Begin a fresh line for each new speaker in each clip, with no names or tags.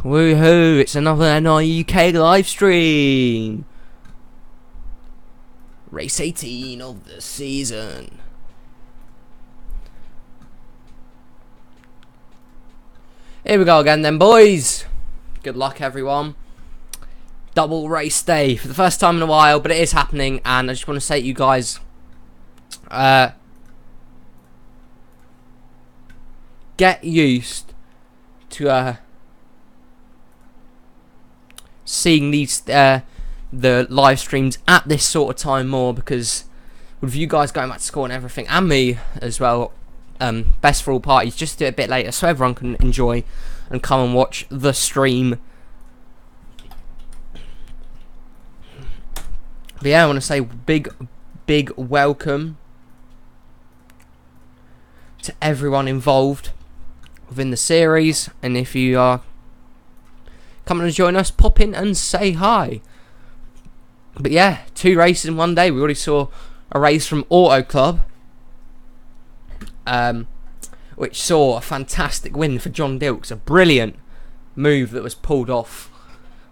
Woohoo! It's another NRUK live stream. Race 18 of the season. Here we go again then, boys. Good luck, everyone. Double race day for the first time in a while, but it is happening, and I just want to say to you guys, get used to seeing these the live streams at this sort of time more, because with you guys going back to school and everything, and me as well, best for all parties, just do it a bit later so everyone can enjoy and come and watch the stream. But yeah, I want to say big welcome to everyone involved within the series, and if you are coming to join us, pop in and say hi. But yeah, 2 races in one day. We already saw a race from Auto Club, which saw a fantastic win for John Dilks. A brilliant move that was pulled off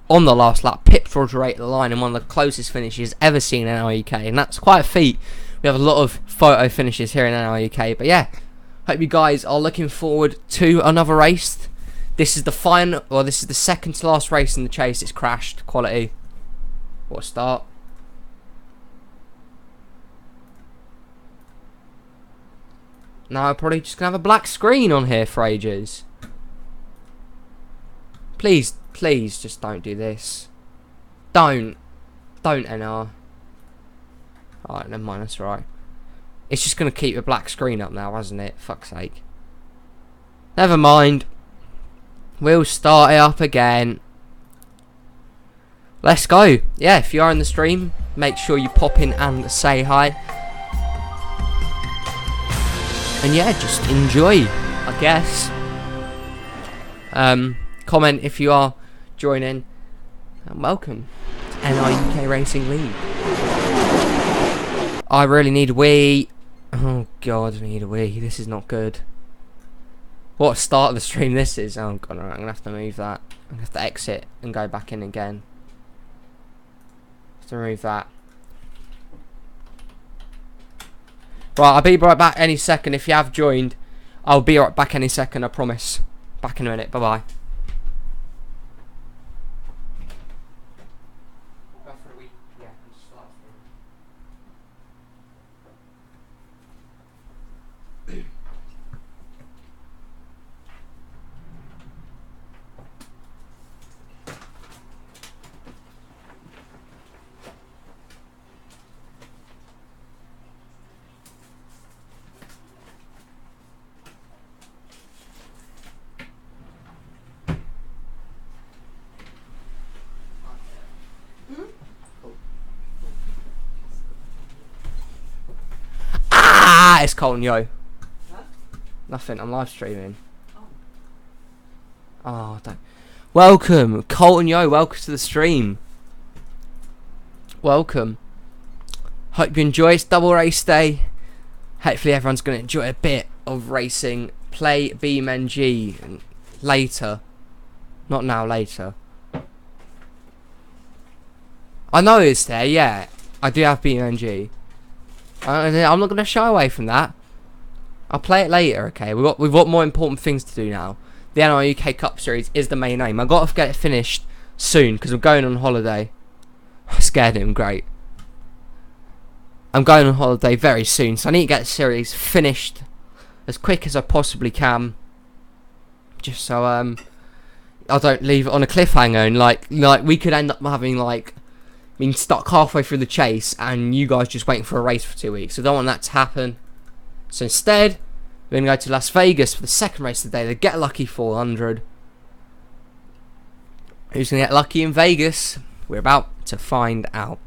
on the last lap. Pipped Roger at the line in one of the closest finishes ever seen in NRUK, and that's quite a feat. We have a lot of photo finishes here in NRUK. But yeah, hope you guys are looking forward to another race. This is the final, well, this is the second to last race in the chase. It's crashed. Quality. What a start. Now I'm probably just going to have a black screen on here for ages. Please, just don't do this. Don't NR. Alright, never mind, that's alright. It's just going to keep a black screen up now, hasn't it? Fuck's sake. Never mind. We'll start it up again. Let's go. Yeah, if you are in the stream, make sure you pop in and say hi. And yeah, just enjoy, I guess. Comment if you are joining. And welcome to NRUK Racing League. I really need a wee. Oh god, I need a wee. This is not good. What a start of the stream this is. Oh god, alright, I'm going to have to move that. I'm going to have to exit and go back in again. To remove that. Right, I'll be right back any second. If you have joined, I'll be right back any second, I promise. Back in a minute, bye bye. It's Colton Yo. Huh? Nothing, I'm live streaming. Oh, don't. Welcome, Colton Yo, welcome to the stream. Welcome. Hope you enjoy. It's double race day. Hopefully everyone's going to enjoy a bit of racing. Play BeamNG later. Not now, later. I know it's there, yeah. I do have BeamNG. I'm not going to shy away from that. I'll play it later, okay? We've got more important things to do now. The NRUK Cup Series is the main aim. I've got to get it finished soon because I'm going on holiday. I scared him, great. I'm going on holiday very soon, so I need to get the series finished as quick as I possibly can. Just so I don't leave it on a cliffhanger, and like we could end up having being stuck halfway through the chase and you guys just waiting for a race for 2 weeks. So I don't want that to happen. So instead, we're going to go to Las Vegas for the second race of the day, the Get Lucky 400. Who's going to get lucky in Vegas? We're about to find out.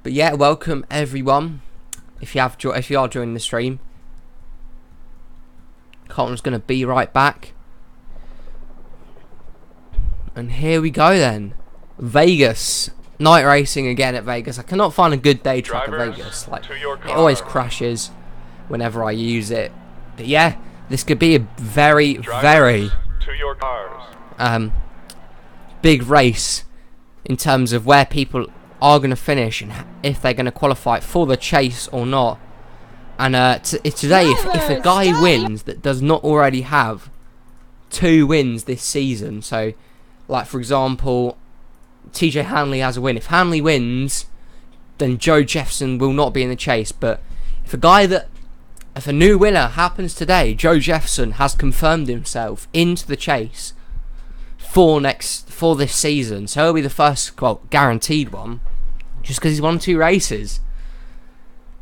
But yeah, welcome everyone. If you are joining the stream, Colton's going to be right back. And here we go then. Vegas. Night racing again at Vegas. I cannot find a good day track at Vegas. It always crashes whenever I use it. But yeah, this could be a very
To your cars.
Big race in terms of where people are going to finish and if they're going to qualify for the chase or not. And today, if a guy wins that does not already have 2 wins this season, so like for example, TJ Hanley has a win. If Hanley wins, then Joe Jefferson will not be in the chase. But if a new winner happens today, Joe Jefferson has confirmed himself into the chase for this season. So he'll be the first, well, guaranteed one, just because he's won 2 races.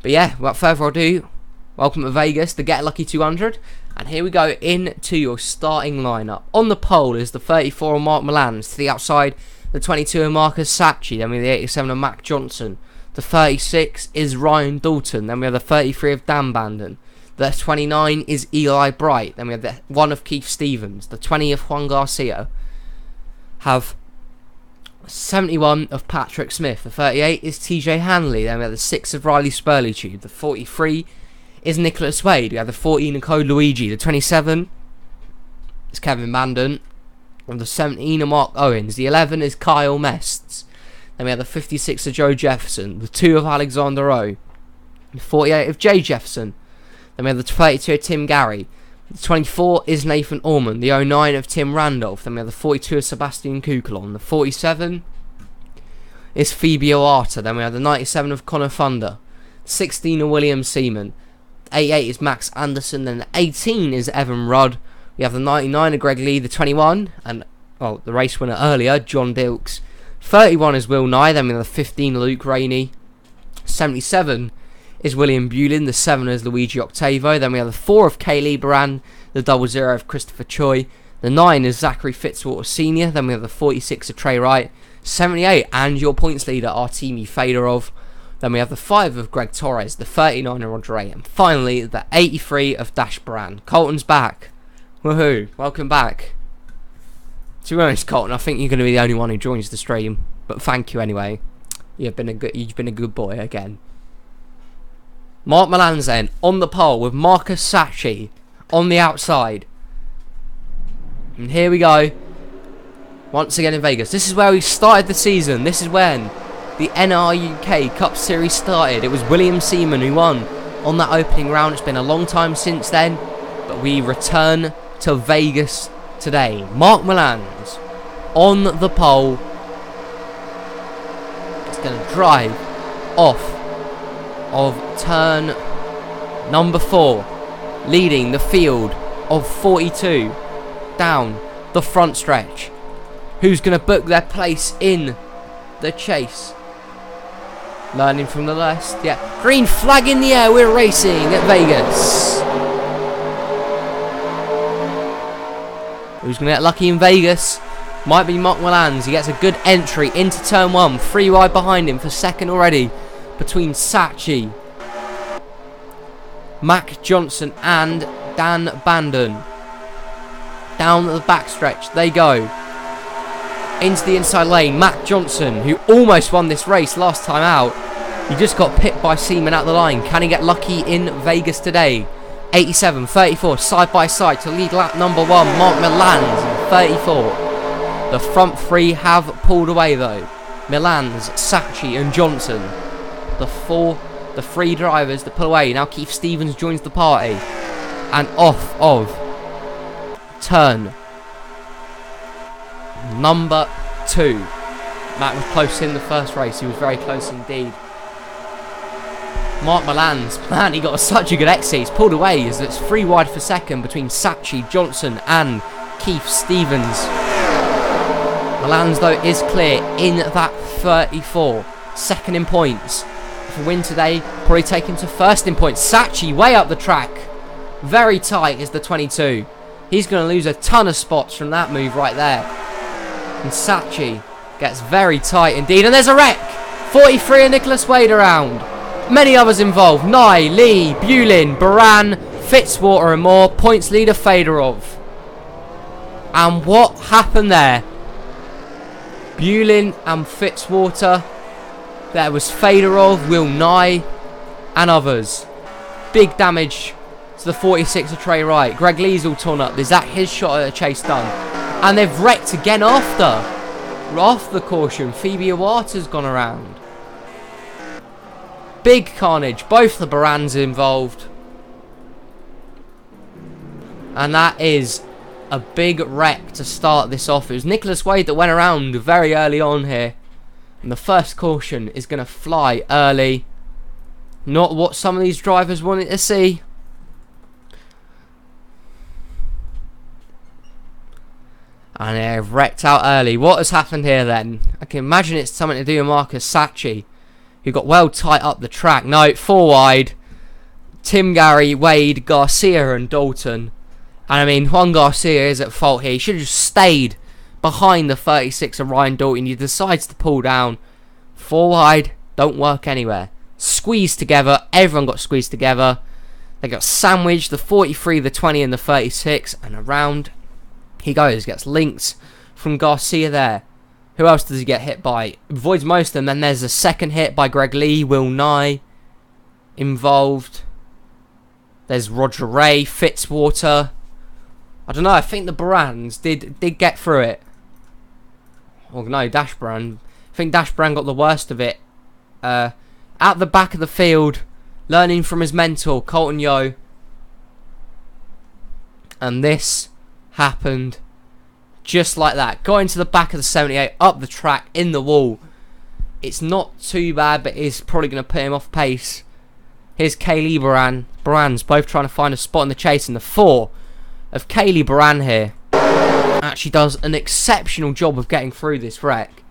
But yeah, without further ado, welcome to Vegas, the Get Lucky 200. And here we go into your starting lineup. On the pole is the 34 of Mark Milans. To the outside, the 22 of Marcus Sacchi. Then we have the 87 of Mac Johnson. The 36 is Ryan Dalton. Then we have the 33 of Dan Bandon. The 29 is Eli Bright. Then we have the 1 of Keith Stevens. The 20 of Juan Garcia. Have 71 of Patrick Smith. The 38 is TJ Hanley. Then we have the 6 of Riley Spurleytube. The 43 is Nicholas Wade. We have the 14 of Code Luigi. The 27 is Kevin Bandon. And the 17 of Mark Owens. The 11 is Kyle Mests. Then we have the 56 of Joe Jefferson. The 2 of Alexander O. The 48 of Jay Jefferson. Then we have the 32 of Tim Gary. The 24 is Nathan Orman. The 09 of Tim Randolph. Then we have the 42 of Sebastian Kukulon. The 47 is Phoebe Oata. Then we have the 97 of Connor Thunder. 16 of William Seaman. 88 is Max Anderson. Then the 18 is Evan Rudd. We have the 99 of Greg Lee. The 21, and well, the race winner earlier, John Dilks. 31 is Will Nye. Then we have the 15 Luke Rainey. 77 is William Bulin. The 7 is Luigi Octavo. Then we have the 4 of Kaylee Baran. The 00 of Christopher Choi. The 9 is Zachary Fitzwater Sr. Then we have the 46 of Trey Wright. 78 and your points leader Artemi Fedorov. Then we have the 5 of Greg Torres. The 39 of Roger Ray. And finally the 83 of Dash Brand. Colton's back. Woohoo! Welcome back. To be honest, Colton, I think you're going to be the only one who joins the stream. But thank you anyway. You've been a good boy again. Mark Milans then on the pole with Marcus Sacchi on the outside. And here we go. Once again in Vegas. This is where we started the season. This is when the NRUK Cup Series started. It was William Seaman who won on that opening round. It's been a long time since then. But we return to Vegas today. Mark Milans on the pole. It's going to drive off of turn number 4, leading the field of 42 down the front stretch. Who's going to book their place in the chase? Learning from the last, yeah. Green flag in the air, we're racing at Vegas. Who's going to get lucky in Vegas? Might be Mark Milans. He gets a good entry into turn 1. 3 wide behind him for second already. Between Sacchi, Mac Johnson and Dan Bandon. Down the backstretch they go. Into the inside lane, Mac Johnson, who almost won this race last time out. He just got pipped by Seaman at the line. Can he get lucky in Vegas today? 87, 34, side by side to lead lap number 1, Mark Milans, 34. The front 3 have pulled away though. Milans, Sacchi and Johnson. The 3 drivers that pull away. Now Keith Stevens joins the party. And off of turn number 2. Matt was close in the first race. He was very close indeed. Mark Milans, man, he got such a good exit. He's pulled away as it's 3 wide for second between Sacchi, Johnson and Keith Stevens. Milans though is clear in that 34. Second in points. If a win today, probably take him to first in points. Sacchi way up the track. Very tight is the 22. He's going to lose a ton of spots from that move right there. And Sacchi gets very tight indeed. And there's a wreck. 43 and Nicholas Wade around. Many others involved. Nye, Lee, Bulin, Baran, Fitzwater and more. Points leader Fedorov. And what happened there? Bulin and Fitzwater. There was Fedorov, Will Nye and others. Big damage to the 46 of Trey Wright. Greg Lee's all torn up. Is that his shot at the chase done? And they've wrecked again after. Off the caution. Phoebe Iwata's gone around. Big carnage. Both the Barans involved. And that is a big wreck to start this off. It was Nicholas Wade that went around very early on here. And the first caution is going to fly early. Not what some of these drivers wanted to see. And they've wrecked out early. What has happened here then? I can imagine it's something to do with Marcus Sachi, who got well tight up the track. No, 4 wide. Tim, Gary, Wade, Garcia and Dalton. And I mean, Juan Garcia is at fault here. He should have just stayed behind the 36 of Ryan Dalton. He decides to pull down. 4 wide. Don't work anywhere. Squeezed together. Everyone got squeezed together. They got sandwiched. The 43, the 20 and the 36. And around he goes. Gets linked from Garcia there. Who else does he get hit by? Avoids most of them. Then there's a second hit by Greg Lee. Will Nye involved. There's Roger Ray. Fitzwater. I don't know. I think the Barans did get through it. Or no, Dash Brand. I think Dash Brand got the worst of it. At the back of the field, learning from his mentor, Colton Yo. And this happened just like that. Got into the back of the 78, up the track, in the wall. It's not too bad, but it's probably going to put him off pace. Here's Kaylee Barans both trying to find a spot in the chase. And the 4 of Kaylee Baran here actually does an exceptional job of getting through this wreck.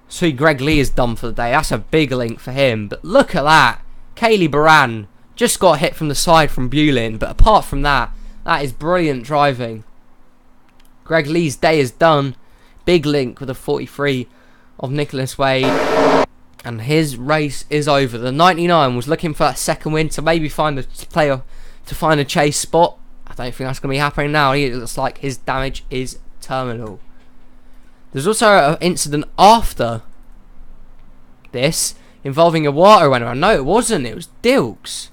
So Greg Lee is done for the day. That's a big link for him. But look at that. Kaylee Baran just got hit from the side from Bulin. But apart from that, that is brilliant driving. Greg Lee's day is done. Big link with a 43 of Nicholas Wade. And his race is over. The 99 was looking for that second win to maybe find a player to find a chase spot. I don't think that's going to be happening now. It looks like his damage is terminal. There's also an incident after this involving a water runner. No, it wasn't. It was Dilks.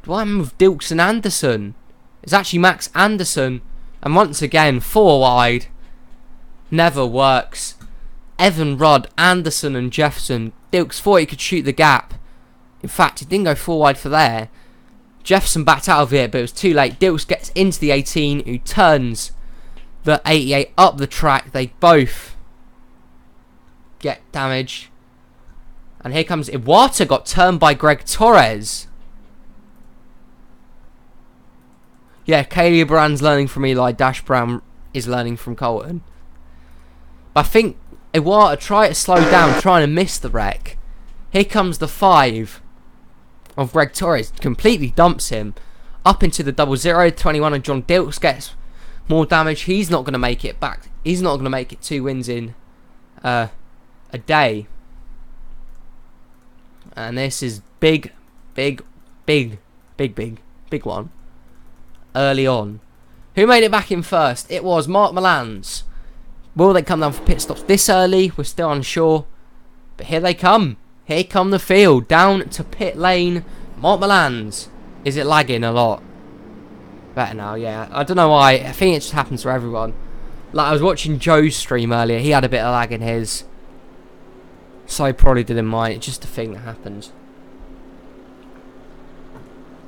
What happened with Dilks and Anderson? It's actually Max Anderson. And once again, 4 wide. Never works. Evan Rudd, Anderson and Jefferson. Dilks thought he could shoot the gap. In fact, he didn't go 4 wide for there. Jefferson backed out of it, but it was too late. Dilks gets into the 18, who turns the 88 up the track. They both get damage. And here comes Iwata, got turned by Greg Torres. Yeah, Kaylee Brand's learning from Eli. Dash Brown is learning from Colton. But I think Iwata tried to slow down, trying to miss the wreck. Here comes the 5 of Greg Torres. Completely dumps him up into the 00. 21 and John Dilks gets more damage. He's not going to make it back. He's not going to make it 2 wins in a day. And this is big one. Early on. Who made it back in first? It was Mark Milans. Will they come down for pit stops this early? We're still unsure. But here they come. Here come the field. Down to pit lane. Mark Milans. Is it lagging a lot? Better now, yeah. I don't know why. I think it just happens to everyone. Like, I was watching Joe's stream earlier. He had a bit of lag in his. So I probably did in mine. It's just a thing that happens.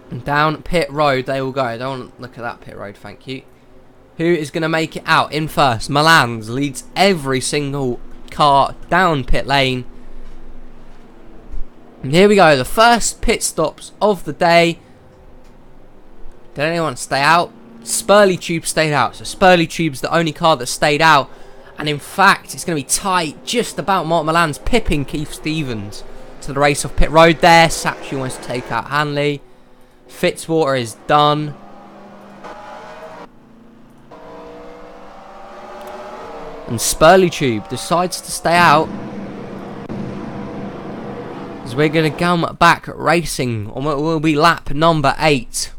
And down pit road they will go. I don't want to look at that pit road, thank you. Who is going to make it out in first? Milans leads every single car down pit lane. And here we go. The first pit stops of the day. Did anyone stay out? Spurley Tube stayed out. So Spurley Tube's the only car that stayed out. And in fact, it's going to be tight just about Mark Milans pipping Keith Stevens to the race off pit road there. Sachi wants to take out Hanley. Fitzwater is done. And Spurley Tube decides to stay out. As we're going to come back racing on what will be lap number 8.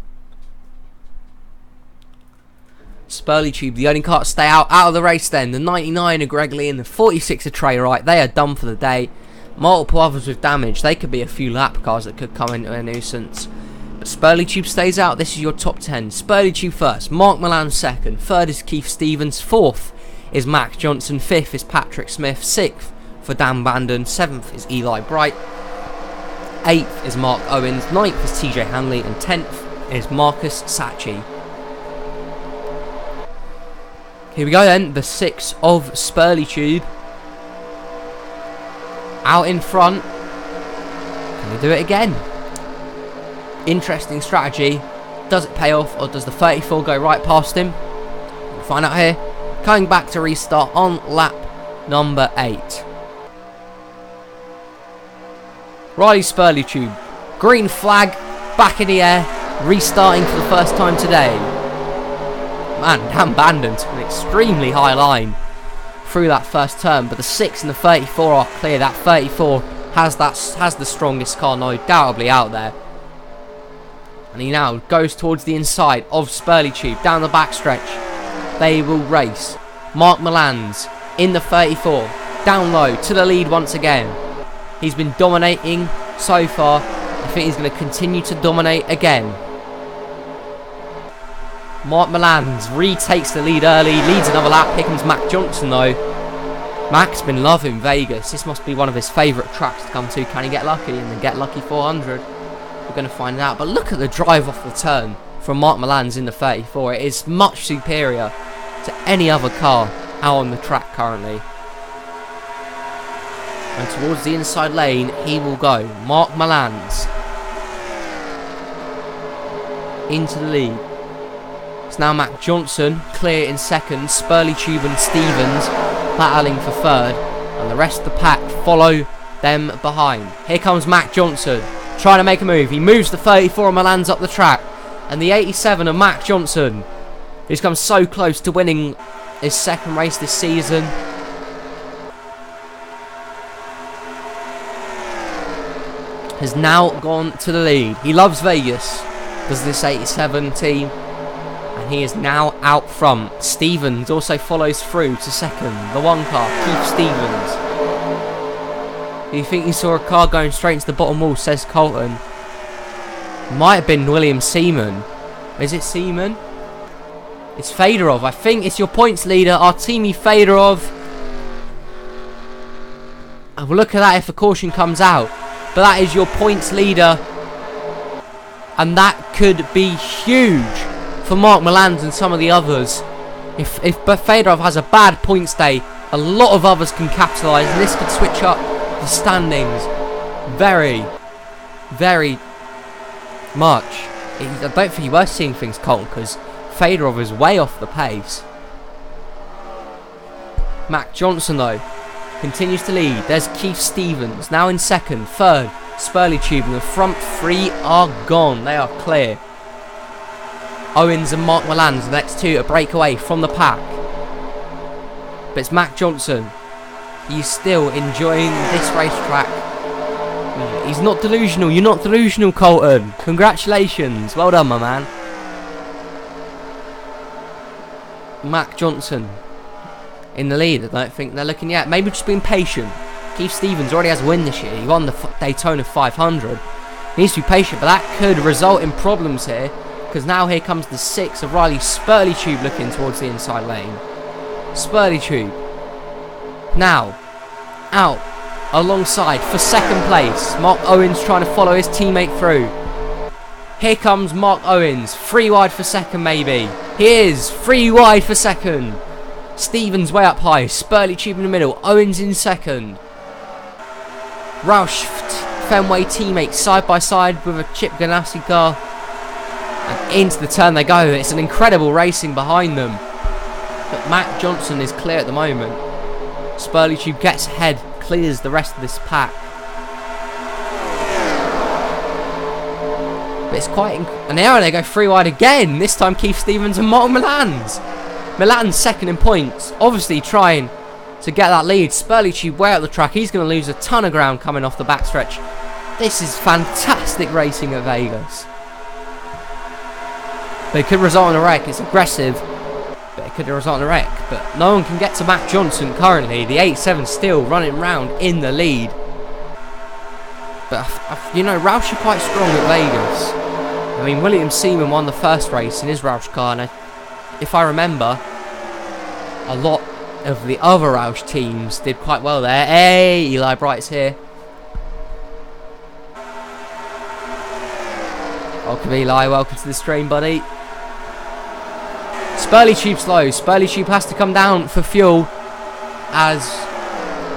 Spurley Tube, the only car to stay out of the race then. The 99 of Greg Lee and the 46 of Trey Wright. They are done for the day. Multiple others with damage. They could be a few lap cars that could come into a nuisance. Spurley Tube stays out. This is your top 10. Spurley Tube first, Mark Milan second, third is Keith Stevens, fourth is Mac Johnson, fifth is Patrick Smith, sixth for Dan Bandon, seventh is Eli Bright, eighth is Mark Owens, ninth is TJ Hanley, and 10th is Marcus Sachi. Here we go then, the 6 of Spurley Tube. Out in front. Can he do it again? Interesting strategy. Does it pay off, or does the 34 go right past him? We'll find out here. Coming back to restart on lap number 8. Riley Spurley Tube. Green flag, back in the air, restarting for the first time today. Man, Dan Bandon took an extremely high line through that first turn, but the 6 and the 34 are clear. That 34 has the strongest car, no doubtably, out there. And he now goes towards the inside of Spurley Tube, down the backstretch. They will race. Mark Milan's in the 34, down low, to the lead once again. He's been dominating so far. I think he's going to continue to dominate again. Mark Milan's retakes the lead early, leads another lap. Here comes Mac Johnson though. Mac's been loving Vegas. This must be one of his favourite tracks to come to. Can he get lucky and then get lucky 400? We're going to find out. But look at the drive off the turn from Mark Milan's in the 34. It is much superior to any other car out on the track currently. And towards the inside lane he will go. Mark Milan's into the lead. It's now Mac Johnson clear in second. Spurley Tube and Stevens battling for third, and the rest of the pack follow them behind. Here comes Mac Johnson trying to make a move. He moves the 34 of Milan's up the track, and the 87 of Mac Johnson, who's come so close to winning his second race this season, has now gone to the lead. He loves Vegas, does this 87 team. And he is now out front. Stevens also follows through to second. The one car, Keith Stevens. Do you think you saw a car going straight into the bottom wall, says Colton. Might have been William Seaman. Is it Seaman? It's Fedorov. I think it's your points leader, Artemi Fedorov. And we'll look at that if a caution comes out. But that is your points leader. And that could be huge for Mark Milan's and some of the others. If Fedorov has a bad points day, a lot of others can capitalise, and this could switch up the standings very, very much. I don't think you were seeing things, Colton, because Fedorov is way off the pace. Mac Johnson, though, continues to lead. There's Keith Stevens, now in second. Third, Spurley Tube, and the front three are gone. They are clear. Owens and Mark Milan's the next two to break away from the pack. But it's Mac Johnson. He's still enjoying this racetrack. He's not delusional. You're not delusional, Colton. Congratulations. Well done, my man. Mac Johnson in the lead. I don't think they're looking yet. Maybe just being patient. Keith Stevens already has a win this year. He won the Daytona 500. He needs to be patient, but that could result in problems here. Because now here comes the 6 of Riley Spurley Tube looking towards the inside lane. Spurley Tube now out alongside for second place. Mark Owens trying to follow his teammate through. Here comes Mark Owens, 3 wide for second maybe. He is 3 wide for second. Stevens way up high, Spurley Tube in the middle, Owens in second. Roush Fenway teammates side by side with a Chip Ganassi car. And into the turn they go. It's an incredible racing behind them. But Mac Johnson is clear at the moment. Spurley Tube gets ahead, clears the rest of this pack. But it's quite... And now they go 3 wide again. This time Keith Stevens and Mark Milan's. Milan's second in points. Obviously trying to get that lead. Spurley Tube way up the track. He's going to lose a ton of ground coming off the backstretch. This is fantastic racing at Vegas. But it could result in a wreck. It's aggressive, but it could result in a wreck. But no one can get to Mac Johnson currently. The 8-7 still running round in the lead. But, you know, Roush are quite strong at Vegas. I mean, William Seaman won the first race in his Roush car, and if I remember, a lot of the other Roush teams did quite well there. Hey, Eli Bright's here. Welcome, Eli. Welcome to the stream, buddy. Spurley Tube's low. Spurley Tube has to come down for fuel, as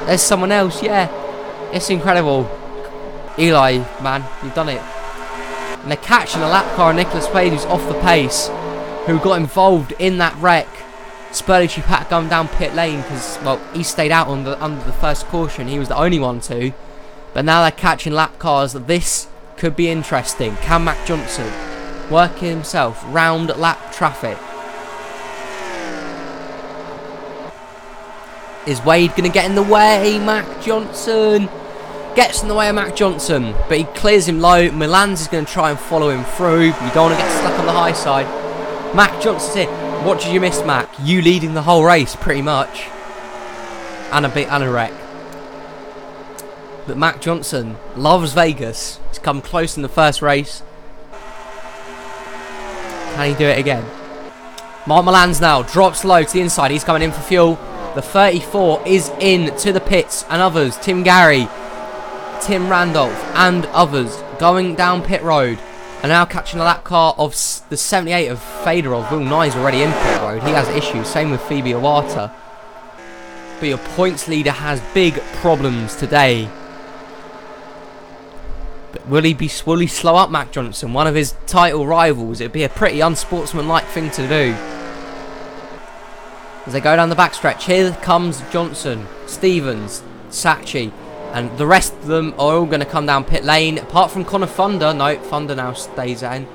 there's someone else. Yeah, it's incredible. Eli, man, you've done it. And they're catching a lap car, Nicholas Wade, who's off the pace, who got involved in that wreck. Spurley Tube had to come down pit lane because, well, he stayed out on under the first caution. He was the only one to. But now they're catching lap cars. This could be interesting. Can Mac Johnson working himself round lap traffic? Is Wade going to get in the way? Mac Johnson gets in the way of Mac Johnson, but he clears him low. Milan's is going to try and follow him through. You don't want to get stuck on the high side. Mac Johnson's here. What did you miss, Mac? You leading the whole race, pretty much. And a wreck. But Mac Johnson loves Vegas. He's come close in the first race. Can he do it again? Mark Milan's now drops low to the inside. He's coming in for fuel. The 34 is in to the pits, and others. Tim Gary, Tim Randolph, and others going down pit road. And now catching a lap car of the 78 of Fedorov. Will Nye's already in pit road. He has issues. Same with Phoebe Iwata. But your points leader has big problems today. But will he slow up Mac Johnson, one of his title rivals? It'd be a pretty unsportsmanlike thing to do. As they go down the backstretch, here comes Johnson, Stevens, Sachi, and the rest of them are all going to come down pit lane, apart from Connor Thunder. No, Thunder now stays in.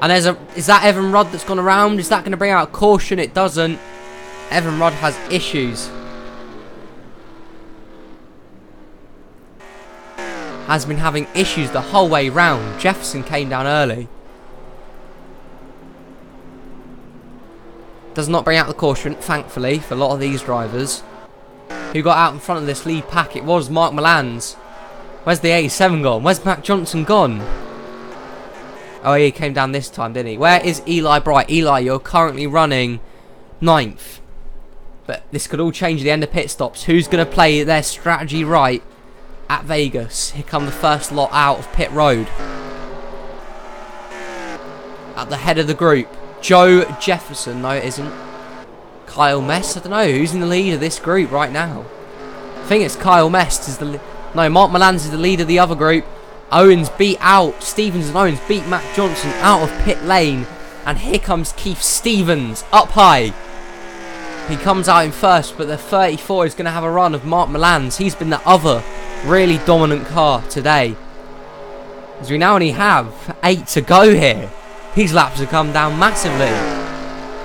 And is that Evan Rudd that's gone around? Is that going to bring out a caution? It doesn't. Evan Rudd has issues. Has been having issues the whole way round. Jefferson came down early. Does not bring out the caution, thankfully, for a lot of these drivers. Who got out in front of this lead pack? It was Mark Milan's. Where's the 87 gone? Where's Mac Johnson gone? Oh, he came down this time, didn't he? Where is Eli Bright? Eli, you're currently running 9th. But this could all change at the end of pit stops. Who's going to play their strategy right at Vegas? Here come the first lot out of pit road. At the head of the group, Joe Jefferson. No, it isn't. Kyle Mest. I don't know who's in the lead of this group right now. I think it's Kyle Mest is the. No, Mark Milans is the lead of the other group. Owens beat out. Stevens and Owens beat Mac Johnson out of pit lane, and here comes Keith Stevens up high. He comes out in first, but the 34 is going to have a run of Mark Milans. He's been the other really dominant car today. As we now only have 8 to go here. These laps have come down massively.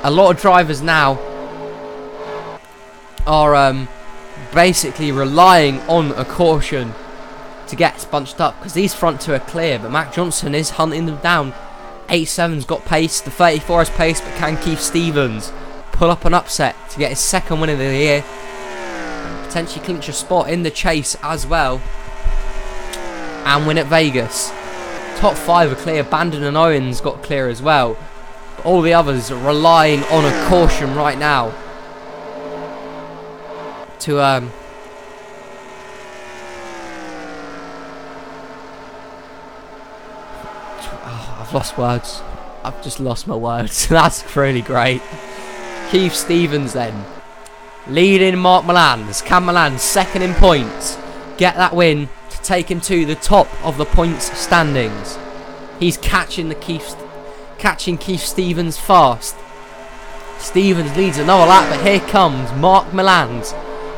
A lot of drivers now are basically relying on a caution to get bunched up, because these front two are clear, but Mac Johnson is hunting them down. 87's got pace, the 34 has pace, but can Keith Stevens pull up an upset to get his second win of the year and potentially clinch a spot in the chase as well and win at Vegas? Top 5 are clear. Bandon and Owens got clear as well. But all the others are relying on a caution right now to I've lost words. I've just lost my words. That's really great. Keith Stevens then leading Mark Milans. Can Milans, second in points, get that win to take him to the top of the points standings? He's catching Keith Stevens fast. Stevens leads another lap, but here comes Mark Milans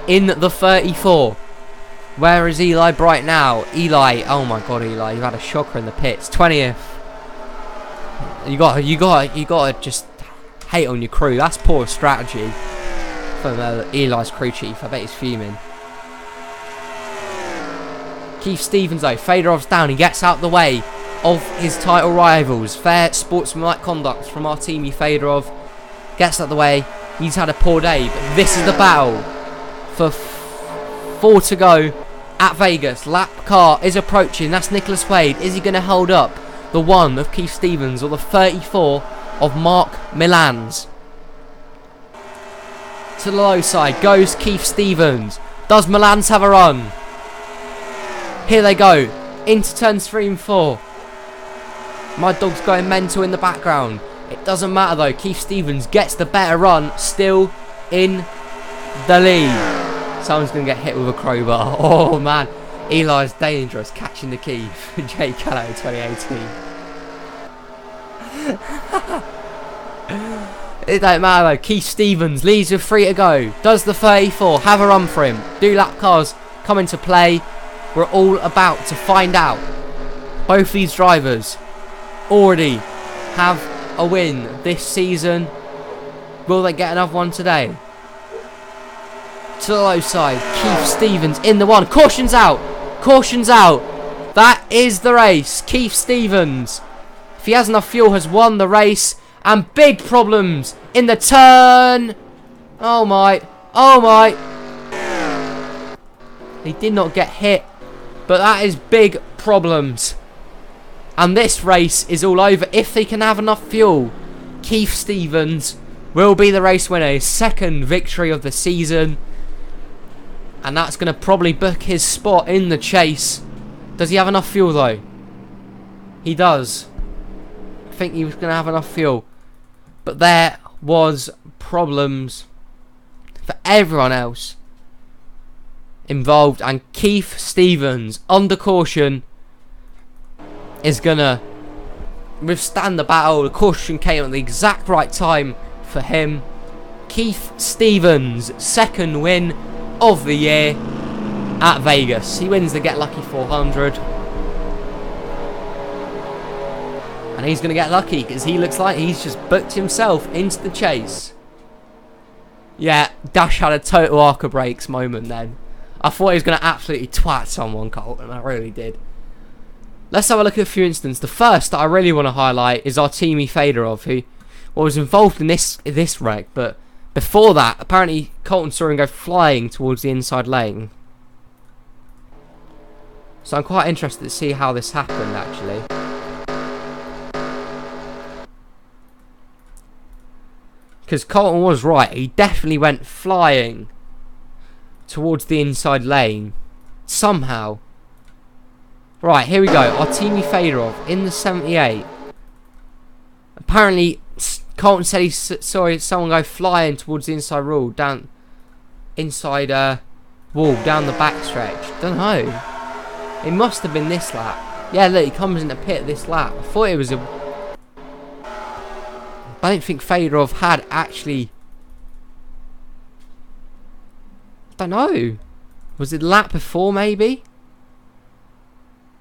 in the 34. Where is Eli Bright now? Eli, oh my god, Eli, you've had a shocker in the pits. 20th. You gotta just hate on your crew. That's poor strategy from Eli's crew chief. I bet he's fuming. Keith Stevens though, Fedorov's down. He gets out the way of his title rivals. Fair sportsmanlike conduct from Artemi Fedorov. Gets out the way. He's had a poor day, but this is the battle for 4 to go at Vegas. Lap car is approaching. That's Nicholas Wade. Is he going to hold up? the 1 of Keith Stevens or the 34 of Mark Milans. To the low side goes Keith Stevens. Does Milans have a run? Here they go. Into turns 3 and 4. My dog's going mental in the background. It doesn't matter though. Keith Stevens gets the better run. Still in the lead. Someone's going to get hit with a crowbar. Oh man. Eli's dangerous. Catching the key for Jay Callow 2018. It don't matter though. Keith Stevens leads with 3 to go. Does the 34 have a run for him? Do lap cars come into play? We're all about to find out. Both these drivers already have a win this season. Will they get another one today? To the low side, Keith Stevens in the 1. Caution's out. Caution's out. That is the race. Keith Stevens, if he has enough fuel, has won the race. And big problems in the turn. Oh my. Oh my. He did not get hit. But that is big problems. And this race is all over if they can have enough fuel. Keith Stevens will be the race winner. His 2nd victory of the season. And that's going to probably book his spot in the chase. Does he have enough fuel though? He does. I think he was going to have enough fuel. But there was problems for everyone else involved. And Keith Stevens, under caution, is going to withstand the battle. The caution came at the exact right time for him. Keith Stevens, 2nd win of the year at Vegas. He wins the Get Lucky 400. And he's going to get lucky because he looks like he's just booked himself into the chase. Yeah, Dash had a total Arca Brakes moment then. I thought he was going to absolutely twat someone, Colton. I really did. Let's have a look at a few incidents. The first that I really want to highlight is Artemi Fedorov, who was involved in this wreck. But before that, apparently Colton saw him go flying towards the inside lane. So I'm quite interested to see how this happened, actually. Because Colton was right. He definitely went flying towards the inside lane. Somehow. Right, here we go. Artemi Fedorov in the 78. Apparently, Colton said he saw someone go flying towards the inside wall, down the backstretch. Don't know. It must have been this lap. Yeah, look, he comes in the pit this lap. I thought it was a... I don't think Fedorov had actually... I don't know. Was it the lap before, maybe?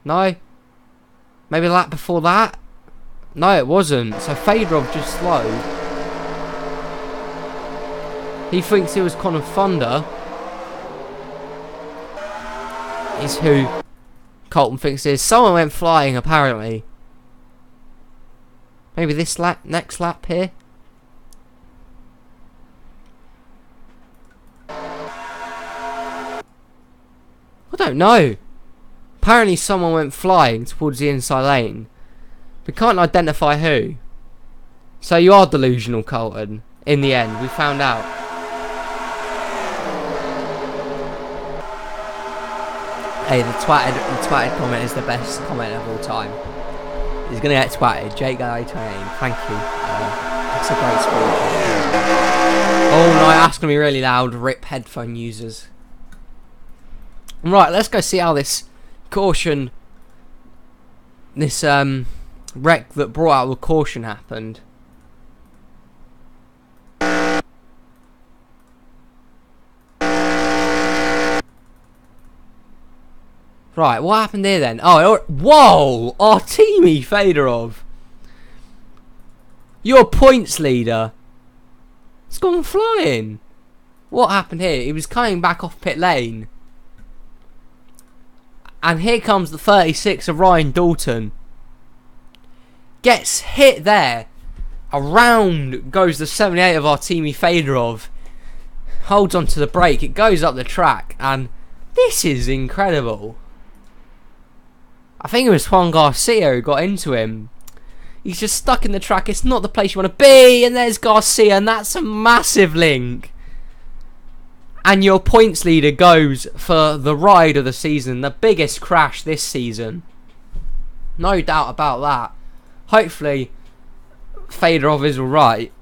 No. Maybe the lap before that? No, it wasn't. So Fedorov just slowed. He thinks it was Connor Thunder. Is who Colton thinks it is. Someone went flying, apparently. Maybe this lap, next lap here. I don't know. Apparently someone went flying towards the inside lane. We can't identify who. So you are delusional, Colton. In the end, we found out. Hey, the twatted comment is the best comment of all time. He's going to get twatted. Jake Galloway 28. Thank you. That's a great sport. Oh no, that's going to be really loud. RIP headphone users. Right, let's go see how this caution, this wreck that brought out the caution happened. Right, what happened here then? Oh, whoa! Artemi Fedorov! Your points leader! It's gone flying! What happened here? He was coming back off pit lane. And here comes the 36 of Ryan Dalton. Gets hit there. Around goes the 78 of Artemi Fedorov. Holds onto the brake. It goes up the track. And this is incredible. I think it was Juan Garcia who got into him. He's just stuck in the track. It's not the place you want to be. And there's Garcia, and that's a massive link. And your points leader goes for the ride of the season. The biggest crash this season. No doubt about that. Hopefully, Fedorov is alright.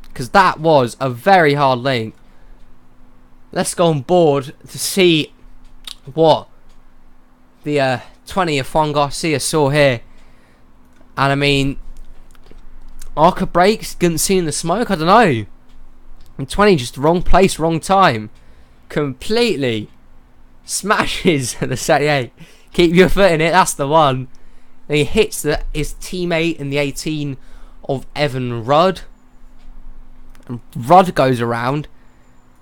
Because that was a very hard link. Let's go on board to see what the 20 of Juan Garcia saw here. And I mean, Arca brakes, couldn't see in the smoke, I don't know. And 20, just wrong place, wrong time. Completely smashes the 78. Keep your foot in it, that's the one. Then he hits his teammate in the 18 of Evan Rudd. And Rudd goes around.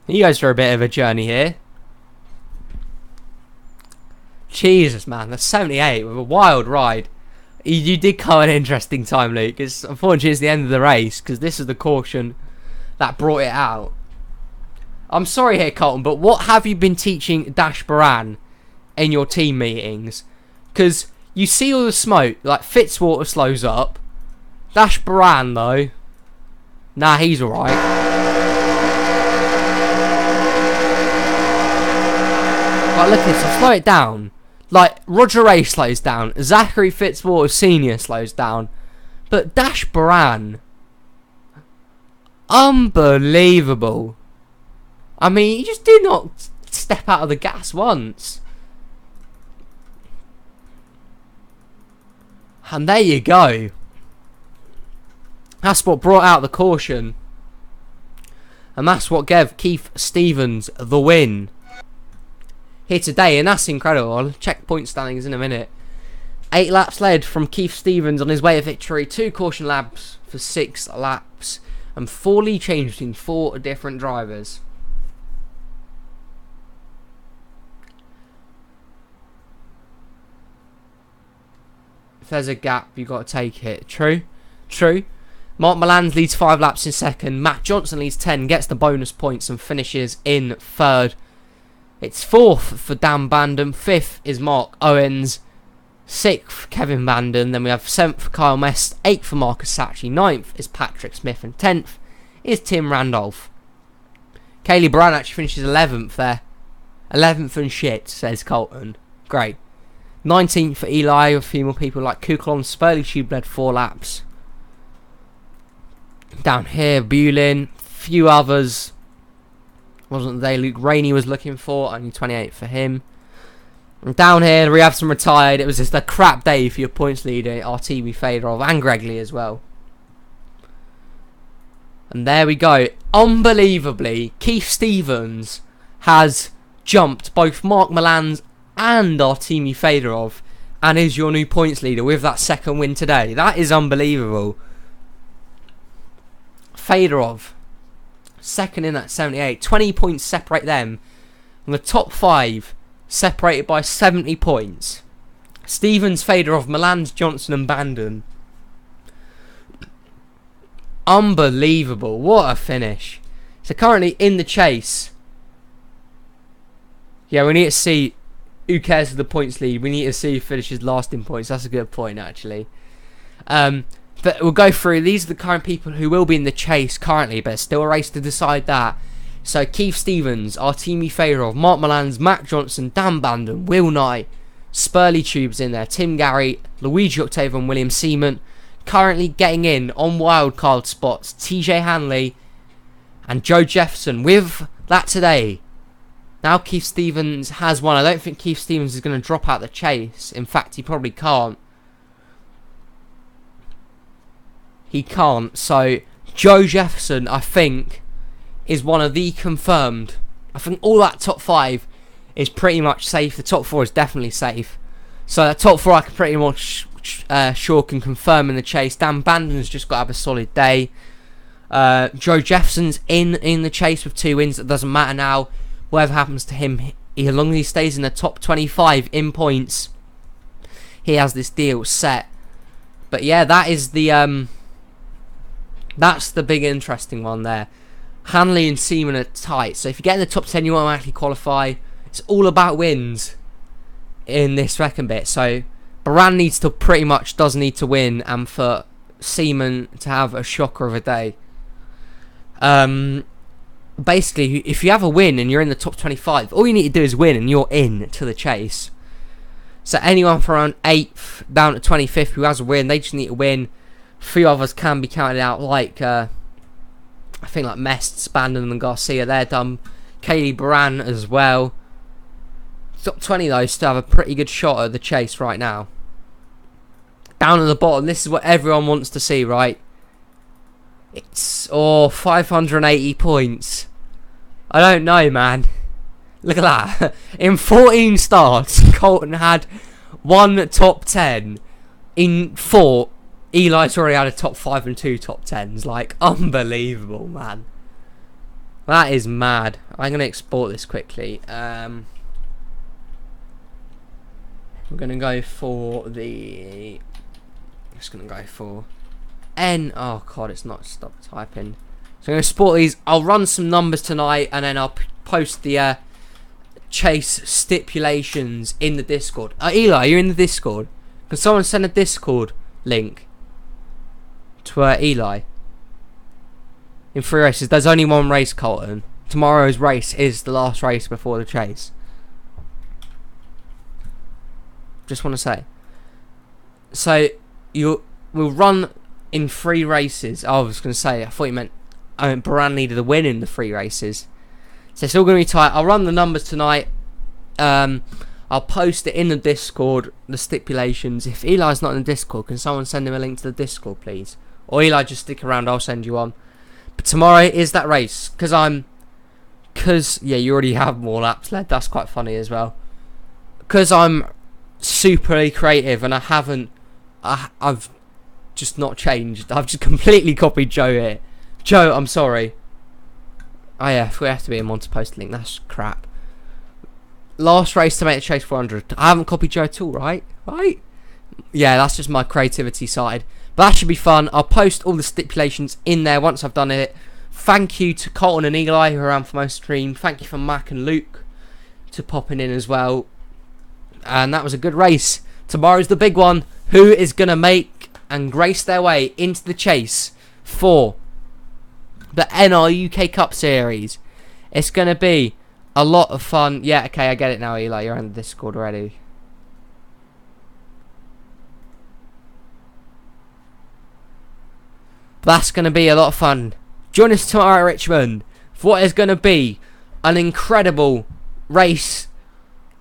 He goes for a bit of a journey here. Jesus, man, the 78 with a wild ride. You did come at an interesting time, Luke. Unfortunately, it's the end of the race because this is the caution that brought it out. I'm sorry here, Colton, but what have you been teaching Dash Baran in your team meetings? Because you see all the smoke, like Fitzwater slows up. Dash Baran, though, nah, he's alright. But look at this, I'll slow it down. Like, Roger Ray slows down, Zachary Fitzwater Sr. slows down, but Dash Baran, unbelievable. I mean, he just did not step out of the gas once. And there you go. That's what brought out the caution. And that's what gave Keith Stevens the win here today, and that's incredible. I'll check point standings in a minute. 8 laps led from Keith Stevens on his way to victory. 2 caution laps for 6 laps. And 4 lead changes between 4 different drivers. If there's a gap, you've got to take it. True. True. Mark Milan leads 5 laps in second. Matt Johnson leads 10, gets the bonus points and finishes in third. It's 4th for Dan Bandon. 5th is Mark Owens. 6th, Kevin Bandon. Then we have 7th for Kyle Mest. 8th for Marcus Sacchi. 9th is Patrick Smith. And 10th is Tim Randolph. Kaylee Brown actually finishes 11th there. 11th and shit, says Colton. Great. 19th for Eli, with a few more people like Kuklon. Spurley Tube led 4 laps. Down here, Bulin. Few others. Wasn't they Luke Rainey was looking for, only 28 for him. And down here we have some retired. It was just a crap day for your points leader, Artemi Fedorov, and Gregley as well. And there we go. Unbelievably, Keith Stevens has jumped both Mark Milan's and Artemi Fedorov and is your new points leader with that second win today. That is unbelievable. Fedorov, second in at 78. 20 points separate them. And the top 5 separated by 70 points. Stevens, Fedorov, Milan, Johnson and Bandon. Unbelievable. What a finish. So currently in the chase. Yeah, we need to see who cares for the points lead. We need to see who finishes last in points. That's a good point, actually. But we'll go through. These are the current people who will be in the chase currently, but still a race to decide that. So Keith Stevens, Artemi Fedorov, Mark Milans, Matt Johnson, Dan Bandon, Will Knight, Spurley Tube's in there, Tim Gary, Luigi Octavio and William Seaman. Currently getting in on wildcard spots, TJ Hanley and Joe Jefferson. With that today, now Keith Stevens has won. I don't think Keith Stevens is going to drop out the chase. In fact, he probably can't. He can't. So Joe Jefferson, I think, is one of the confirmed. I think all that top 5 is pretty much safe. The top 4 is definitely safe. So that top 4 I can pretty much sure can confirm in the chase. Dan Bandon's just got to have a solid day. Joe Jefferson's in the chase with 2 wins. It doesn't matter now. Whatever happens to him, as long as he stays in the top 25 in points, he has this deal set. But yeah, that is the that's the big interesting one there. Hanley and Seaman are tight. So if you get in the top 10, you automatically qualify. It's all about wins in this second bit. So Baran needs to does need to win, and for Seaman to have a shocker of a day. Basically, if you have a win and you're in the top 25, all you need to do is win and you're in to the chase. So anyone from around 8th down to 25th who has a win, they just need to win. 3 others can be counted out, like I think like Mest, Spandon and Garcia, they're done. Kaylee Baran as well. Top 20 though still have a pretty good shot at the chase right now. Down at the bottom, this is what everyone wants to see, right? It's 580 points. I don't know, man. Look at that. In 14 starts, Colton had 1 top 10. In 4, Eli's already had a top 5 and 2 top 10s. Like, unbelievable, man. That is mad. I'm going to export this quickly. We're going to go for the... Just going to go for... Oh god, it's not stopped typing. So I'm going to export these. I'll run some numbers tonight, and then I'll post the chase stipulations in the Discord. Eli, you're in the Discord. Can someone send a Discord link to Eli? In 3 races. There's only 1 race, Colton. Tomorrow's race is the last race before the chase. Just want to say. So we'll run in 3 races. I was going to say, I thought you meant Baran needed a win in the 3 races. So it's all going to be tight. I'll run the numbers tonight. I'll post it in the Discord, the stipulations. If Eli's not in the Discord, can someone send him a link to the Discord, please? Or Eli, just stick around, I'll send you one. But tomorrow is that race. Because, yeah, you already have more laps led. That's quite funny as well. Because I'm super creative and I've just not changed. I've just completely copied Joe here. Joe, I'm sorry. Oh yeah, we have to be in one to post a link. That's crap. Last race to make the chase 400. I haven't copied Joe at all, right? Right? Yeah, that's just my creativity side. But that should be fun. I'll post all the stipulations in there once I've done it. Thank you to Colton and Eli who are around for my stream. Thank you for Mac and Luke to popping in as well. And that was a good race. Tomorrow's the big one. Who is going to make and grace their way into the chase for the NRUK Cup Series? It's going to be a lot of fun. Yeah, okay, I get it now, Eli. You're on the Discord already. That's going to be a lot of fun. Join us tomorrow at Richmond for what is going to be an incredible race.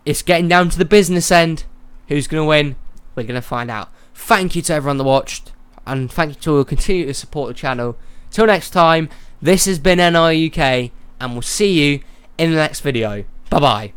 It's getting down to the business end. Who's going to win? We're going to find out. Thank you to everyone that watched. And thank you to all who continue to support the channel. Till next time, this has been NRUK. And we'll see you in the next video. Bye-bye.